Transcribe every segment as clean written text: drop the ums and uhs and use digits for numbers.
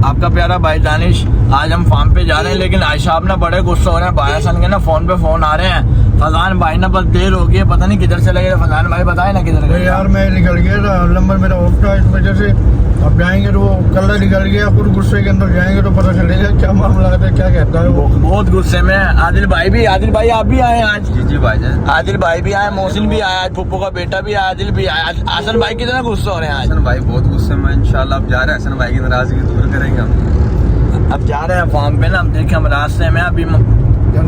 आपका प्यारा भाई दानिश। आज हम फार्म पे जा रहे हैं, लेकिन आई साहब ना बड़े गुस्सा हो रहे हैं। भाई हसन के ना फोन पे फोन आ रहे हैं। फजान भाई ना बस देर हो गई है, पता नहीं किधर चले गए। फजान भाई बताए ना किधर गए। यार मैं निकल गया, नंबर मेरा ऑफ था, इस वजह से अब जाएंगे तो वो कलर निकल गया, कुछ गुस्से के अंदर जाएंगे तो पता चलेगा क्या मामला है, क्या कहता है वो। बहुत गुस्से में है। आदिल भाई आप भी आए आज। जी भाई। आदिल भाई भी आए, मोहसिन भी आया, आज पप्पू का बेटा भी आया, आदिल भी आया। हसन भाई कितना गुस्सा हो रहे हैं आज। हसन भाई बहुत गुस्से में। इंशाल्लाह अब जा रहे हैं, हसन भाई की नाराजगी दूर करेंगे हम। अब जा रहे हैं फार्म पे ना। हम देखें, हम रास्ते में अभी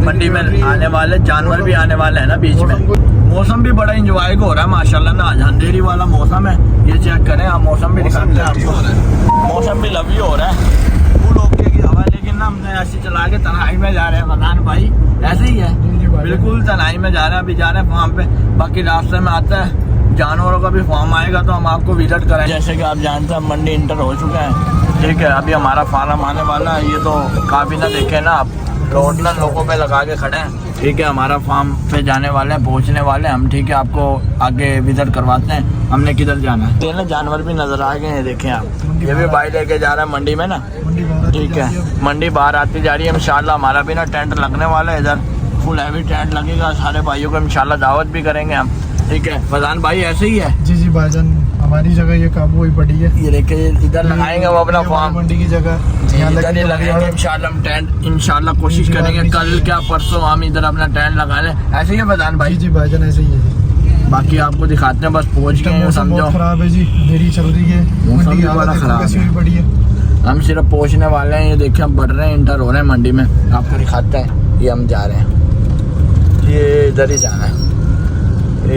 मंडी में आने वाले जानवर भी आने वाले हैं ना बीच में। मौसम भी बड़ा इंजॉय हो रहा है माशाल्लाह ना। आज अंधेरी वाला मौसम है, ये चेक करें आप। मौसम भी दिखाते हैं आपको। मौसम भी लवी हो रहा है, फुल ओके की हवा। लेकिन ना हमने ऐसे चला के तन्हाई में जा रहे हैं फरहान भाई, ऐसे ही है बिल्कुल तन्हाई में जा रहे हैं। अभी जा रहे हैं फार्म पे, बाकी रास्ते में आता है जानवरों का भी फार्म आएगा तो हम आपको विजिट करें। जैसे कि आप जानते हैं मंडी इंटर हो चुका है, ठीक है। अभी हमारा फार्म आने वाला है। ये तो काफी ना देखे ना आप, रोड ना लोगों पे लगा के खड़े हैं, ठीक है। हमारा फार्म पे जाने वाले हैं, पहुंचने वाले हैं हम, ठीक है। आपको आगे विजिट करवाते हैं हमने किधर जाना है। ये ना जानवर भी नजर आ गए हैं, देखें आप। ये भी भाई लेके जा रहा है मंडी में ना, ठीक है। मंडी बाहर आती जा रही है। इंशाल्लाह हमारा भी ना टेंट लगने वाला है इधर, फुल हैवी टेंट लगेगा। सारे भाइयों को इंशाल्लाह दावत भी करेंगे हम, ठीक है। फजान भाई ऐसे ही है। जी भाईजान, हमारी जगह ये काबू ही पड़ी है। ये देखे इधर लगाएंगे वो अपना फार्म, मंडी की जगह इधर ही लगाएंगे इंशाल्लाह हम टेंट। इंशाल्लाह कोशिश करेंगे कल क्या परसों हम इधर अपना टेंट लगा लें। ऐसे ही है फजान भाई। जी भाईजान ऐसे ही है। बाकी आपको दिखाते हैं, बस पहुंच गए हैं। समझो बहुत खराब है जी, देरी चल रही है, मौसम भी बड़ा खराब है। पड़ी है। हम सिर्फ पहुंचने वाले हैं। ये देखिए हम बढ़ रहे हैं, इंटर हो रहे हैं मंडी में। आपको दिखाते हैं, ये हम जा रहे हैं। ये इधर ही जाना है,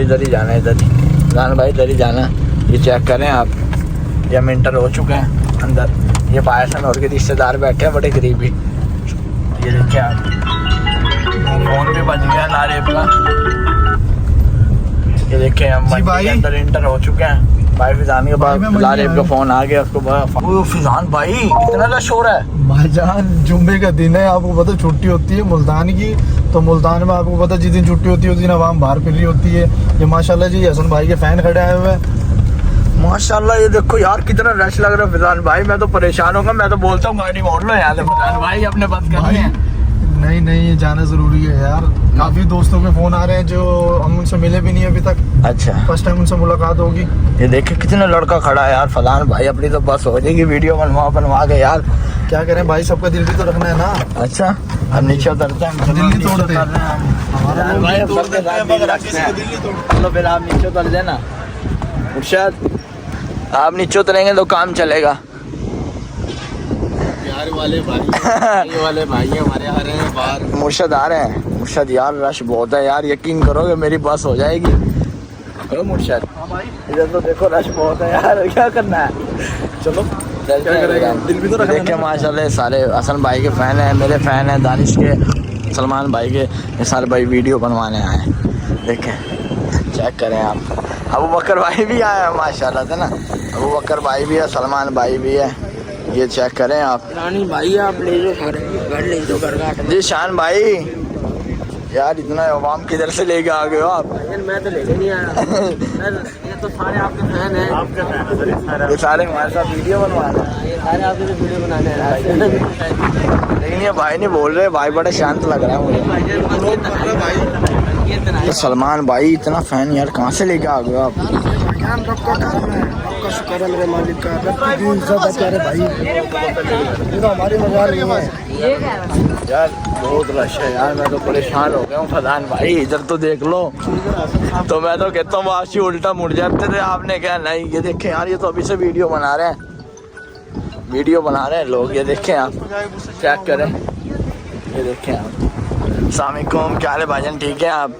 इधर ही जाना है, इधर ही फजान भाई, इधर ही जाना है। ये चेक करें आप, ये हम इंटर हो चुके हैं अंदर। ये बायसन और के रिश्तेदार बैठे हैं बड़े करीबी। ये देखिए आप, फोन भी बज गया नारेब का। ये देखिए हम मंडी के अंदर इंटर हो चुके हैं। भाई फिजान के पास नारेब का फोन आ गया उसको। फिजान भाई इतना रश हो रहा है भाईजान। जुम्मे का दिन है, आपको पता छुट्टी होती है मुल्तान की, तो मुल्तान में आपको पता जिस दिन छुट्टी होती है उस दिन आवाम बाहर फिर रही होती है। ये माशाल्लाह जी हसन भाई के फैन खड़े आए हुए हैं माशाल्लाह। ये देखो यार कितना रश लग रहा है फिजान भाई। मैं तो परेशान होगा, मैं तो बोलता हूँ गाड़ी मोड़ लो यहाँ से फिजान भाई, अपने बस करनी है। नहीं ये जाना जरूरी है यार। काफी दोस्तों के फोन आ रहे हैं जो हम उनसे मिले भी नहीं अभी तक। अच्छा, फर्स्ट टाइम उनसे मुलाकात होगी। ये देखिए कितना लड़का खड़ा है यार। फलान भाई अपनी तो बस हो जाएगी, वीडियो बनवा के यार। क्या करें भाई, सबका दिल भी तो रखना है ना। अच्छा, हम नीचे उतरते हैं, दिल नहीं तोड़ते हैं। चलो फिर आप नीचे उतर देना मुर्शद। आप नीचे उतरेंगे तो काम चलेगा। वाले भाई हमारे आ रहे हैं बाहर। मुर्शद आ रहे हैं। मुर्शद यार रश बहुत है यार, यकीन करोगे मेरी बस हो जाएगी। मुर्शद इधर तो देखो रश बहुत है यार, क्या करना है। चलो क्या करेंगे, दिल भी तो रखना है। देखिए माशाल्लाह सारे हसन भाई के फैन हैं, मेरे फैन हैं, दानिश के, सलमान भाई के। ये सारे भाई वीडियो बनवाने आए हैं। देखें चेक करें आप। अबू बकर भाई भी आए हैं माशाल्लाह से ना। अबू बकर भाई भी है, सलमान भाई भी है। ये चेक करें आप। रानी भाई आप ले लो सारे, घर ले दो, घर का। जी शान भाई यार इतना अवाम किधर से लेके आ गए हो आप। मैं तो लेके नहीं आया। ये तो सारे आपके फैन हैं। आपके फैन ये सारे हमारे साथ वीडियो बनवा रहे हैं। ये सारे आपके तो वीडियो बनाने हैं। लेकिन ये भाई नहीं बोल रहे, भाई बड़ा शांत लग रहा है मुझे। तो सलमान भाई इतना फैन यार कहाँ से लेके आ गए आप। आपका शुक्र है मेरे मालिक का, प्यारे भाई। ये तो हमारी मजा नहीं है यार, बहुत रश है यार। मैं तो परेशान हो गया हूँ फरहान भाई। इधर तो देख लो, तो मैं तो कहता हूँ वाशी उल्टा मुड़ जाते थे। आपने क्या नहीं। ये देखें यार, ये तो अभी से वीडियो बना रहे हैं, वीडियो बना रहे हैं लोग। ये देखें आप, चेक करें। ये देखें आप। अस्सलामुअलैकुम, क्या हाल है भाईजान, ठीक है आप।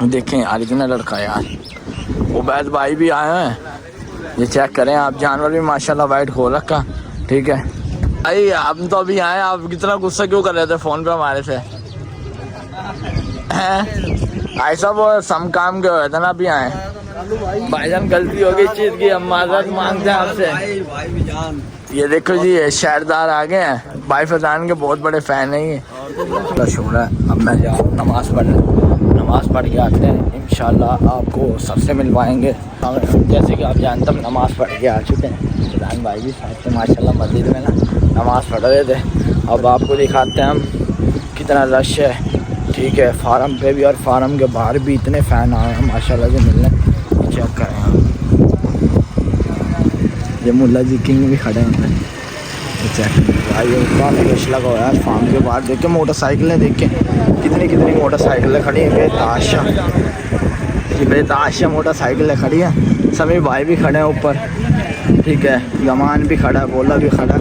देखें यार इतना लड़का यार। उबैद भाई भी आए हैं। ये चेक करें आप, जानवर भी माशाल्लाह वाइट खोल रखा, ठीक है भाई। हम तो अभी आए, आप कितना गुस्सा क्यों कर रहे थे फ़ोन पे हमारे से। ऐसा वो सम काम के हुए थे ना, अभी आए। भाईजान गलती हो गई इस चीज़ की, हम माजरत मांगते हैं आपसे। ये देखो जी, ये शहरदार आ गए हैं। भाई फरहान के बहुत बड़े फ़ैन हैं ये। शोर है, अब मैं जाऊँ नमाज़ पढ़ने। नमाज़ पढ़ के आते हैं, इंशाल्लाह आपको सबसे मिलवाएंगे। जैसे कि आप जानते हैं नमाज़ पढ़ के आ चुके हैं। सुल्तान भाई भी साथ थे माशाल्लाह मस्जिद में ना नमाज़ पढ़ रहे थे। अब आपको दिखाते हैं हम कितना रश है, ठीक है, फार्म पे भी और फार्म के बाहर भी इतने फ़ैन आए हैं माशाल्लाह से मिलने। चेक करें आप, ये मुल्ला जी किंग भी खड़े हैं। चेक भाई काफ़ी रश लगा हुआ है फार्म के बाहर। देख के मोटरसाइकिलें, देख के कितनी कितनी मोटरसाइकिलें खड़ी हैं बेताशा, ये बेताशा मोटरसाइकिलें खड़ी हैं। सभी भाई भी खड़े हैं ऊपर, ठीक है, गमान भी खड़ा है, बोला भी खड़ा है।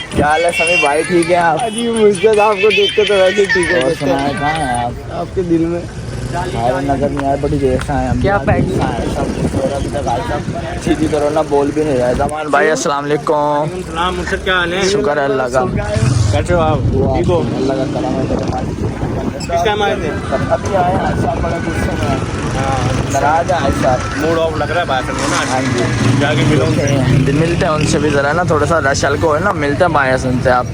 क्या हाल है सभी भाई, ठीक है आप? जी मुझसे आपको देख के तो वैसे ठीक है। और सुनाए कहाँ हैं आप? आपके दिल में आए नजर नहीं आए, बड़ी देर से आए हम। क्या पैक सीधी तरह ना बोल भी नहीं रहे। जमान भाई अस्सलाम वालेकुम। मुझसे क्या हाल है? शुक्र है अल्लाह का। कैसे हो आप? ठीक हो? अल्लाह का करम है। किस टाइम आए थे? अभी आए हैं, साहब बड़ा गुस्से में है, नाराज है साहब। मूड ऑफ लग रहा है बात करने ना। हाँ जी, जाके मिलो उनसे। मिलते हैं उनसे भी ज़रा ना, थोड़ा सा रश हल्का है ना, मिलते हैं बाया सुनते आप।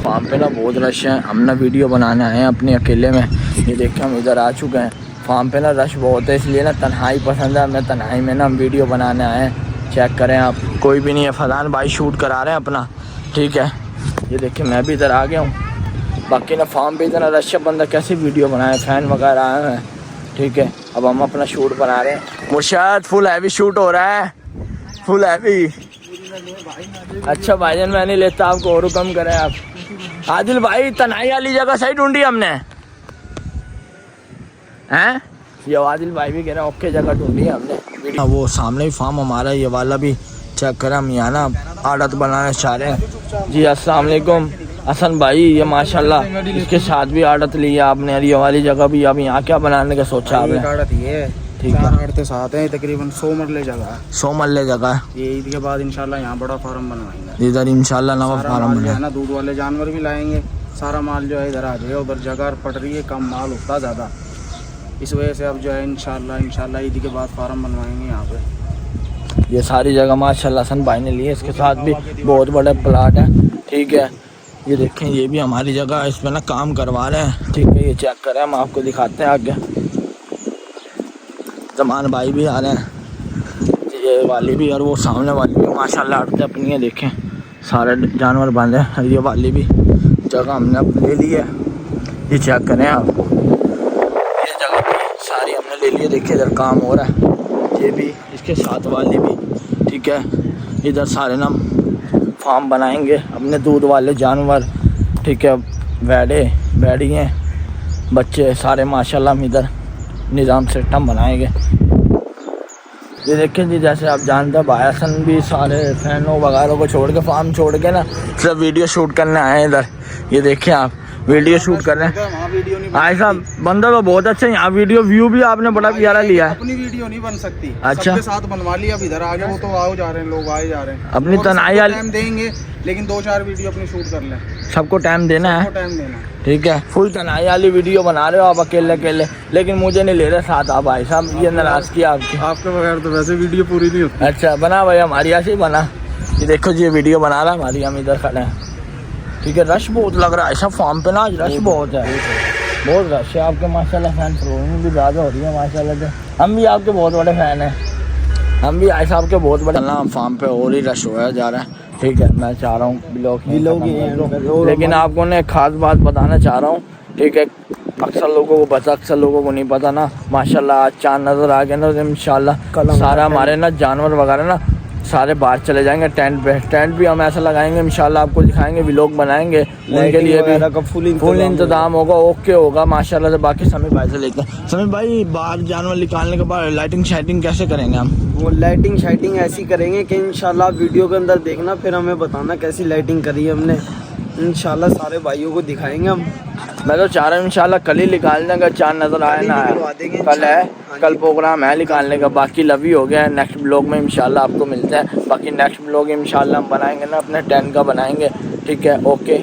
वहाँ पे ना बहुत रश है, हम ना वीडियो बनाने आए हैं अपने अकेले में। ये देखें हम इधर आ चुके हैं। फार्म पे ना रश बहुत है, इसलिए ना तन्हाई पसंद है हमें। तन्हाई में ना हम वीडियो बनाने आए हैं। चेक करें आप, कोई भी नहीं है। फरहान भाई शूट करा रहे हैं अपना, ठीक है। ये देखिए मैं भी इधर आ गया हूँ। बाकी ना फार्म पे इतना रश है, बंदा कैसे वीडियो बनाए, फ़ैन वगैरह आए हैं, ठीक है। अब हम अपना शूट बना रहे हैं। मुर्शाद फुल हैवी शूट हो रहा है, फुल हैवी। अच्छा भाईजान मैं नहीं लेता आपको, और कम करें आप। आदिल भाई तन्हाई वाली जगह सही ढूंढी हमने, हैं? ये आदिल भाई भी कह रहे हैं ओके जगह ढूंढी हमने। वो सामने ही फार्म हमारा, ये वाला भी चेक करें। हम यहाँ ना आड़त बनाना चाह रहे हैं। जी अस्सलाम वालेकुम हसन भाई, ये माशाल्लाह इसके साथ भी आड़त ली है आपने, और ये वाली जगह भी। अब यहाँ क्या बनाने का सोचा आपने? ठीक है, आड़ते साथ हैं, तकरीबन 100 मरले जगह है। 100 मरले जगह है। ये ईद के बाद इंशाल्लाह यहाँ बड़ा फार्म बनवाएंगे। इधर इंशाल्लाह नवा फार्म है ना, दूध वाले जानवर भी लाएंगे। सारा माल जो है इधर आ जाएगा, उधर जगह पड़ रही है, कम माल होता ज़्यादा, इस वजह से अब जो है इंशाल्लाह ईद के बाद फार्म बनवाएंगे यहाँ पे। ये सारी जगह माशाल्लाह हसन भाई ने ली है। इसके साथ भी बहुत बड़े प्लाट है, ठीक है। ये देखें ये भी हमारी जगह है, इस पर ना काम करवा रहे हैं, ठीक है। ये चेक करें, हम आपको दिखाते हैं आगे। जमान भाई भी आ रहे हैं, ये वाली भी और वो सामने वाली भी माशाल्लाह आड़ते अपनी है। देखें सारे जानवर बांधे हैं। ये वाली भी जगह हमने अपने ले ली है। ये चेक करें आप, ये जगह भी सारी हमने ले ली है। देखिए इधर काम हो रहा है, ये भी इसके साथ वाली भी, ठीक है। इधर सारे ना फार्म बनाएंगे अपने दूध वाले जानवर, ठीक है। बैड़ियाँ बच्चे सारे माशाल्लाह हम इधर निज़ाम सिस्टम बनाएंगे। ये देखें जी, जैसे आप जानते हैं बायासन भी सारे फैनों वगैरह को छोड़ के, फार्म छोड़ के ना सिर्फ वीडियो शूट करने आए हैं इधर। ये देखें आप वीडियो शूट कर रहे हैं। भाई साहब बंदा तो बहुत अच्छा है यहाँ, वीडियो व्यू भी आपने बड़ा प्यारा लिया है। अपनी वीडियो नहीं बन सकती, अच्छा सबके साथ बनवा लिया। अब इधर आगे वो तो आओ जा रहे हैं, लोग आए जा रहे हैं। अपनी तन्हाई टाइम देंगे, लेकिन 2-4 वीडियो अपनी शूट कर लें। सबको टाइम देना है, टाइम देना, ठीक है। फुल तन्हाई वाली वीडियो बना रहे हो आप अकेले अकेले, लेकिन मुझे नहीं ले रहे साथ आप। भाई साहब ये नाराज किया आपकी, आपके बगैर तो वैसे वीडियो पूरी नहीं होती। अच्छा बना भाई, हमारी ऐसे ही बना। ये देखो जी ये वीडियो बना रहा है हमारी, हम इधर खड़े हैं, ठीक है। रश बहुत लग रहा है सब फार्म पे ना, आज रश बहुत है, बहुत रश है आपके माशाल्लाह। फैन फॉलोइंग भी ज़्यादा हो रही है माशाल्लाह से। हम भी आपके बहुत बड़े फ़ैन हैं, हम भी आए साहब के बहुत बड़े। ना फार्म पे और ही रश होया जा रहा है, ठीक है। मैं चाह रहा हूँ ब्लॉग, लेकिन आपको ने खास बात बताना चाह रहा हूँ, ठीक है। अक्सर लोगों को पता, अक्सर लोगों को नहीं पता ना। माशाल्लाह आज चांद नज़र आ गया ना, इंशाल्लाह सारा हमारे ना जानवर वगैरह ना सारे बाहर चले जाएंगे टेंट पे। टेंट भी हम ऐसा लगाएंगे इंशाल्लाह, आपको दिखाएंगे, व्लॉग बनाएंगे। उनके लिए भी फुल इंतजाम होगा, ओके होगा माशाल्लाह से। बाकी समीर भाई से लेते हैं। समीर भाई बाहर जानवर निकालने के बाद लाइटिंग शाइटिंग कैसे करेंगे हम? वो लाइटिंग शाइटिंग ऐसी करेंगे कि इंशाल्लाह वीडियो के अंदर देखना, फिर हमें बताना कैसी लाइटिंग करी है हमने। इंशाल्लाह सारे भाइयों को दिखाएंगे हम। मैं तो चाह रहा हूँ इंशाल्लाह कल ही निकालने का, चांद नज़र आए ना आए। कल है, कल प्रोग्राम है निकालने का। बाकी लवी हो गया, नेक्स्ट ब्लॉग में इंशाल्लाह आपको मिलते हैं। बाकी नेक्स्ट ब्लॉग इंशाल्लाह हम बनाएंगे ना अपने टेंट का बनाएंगे, ठीक है। ओके।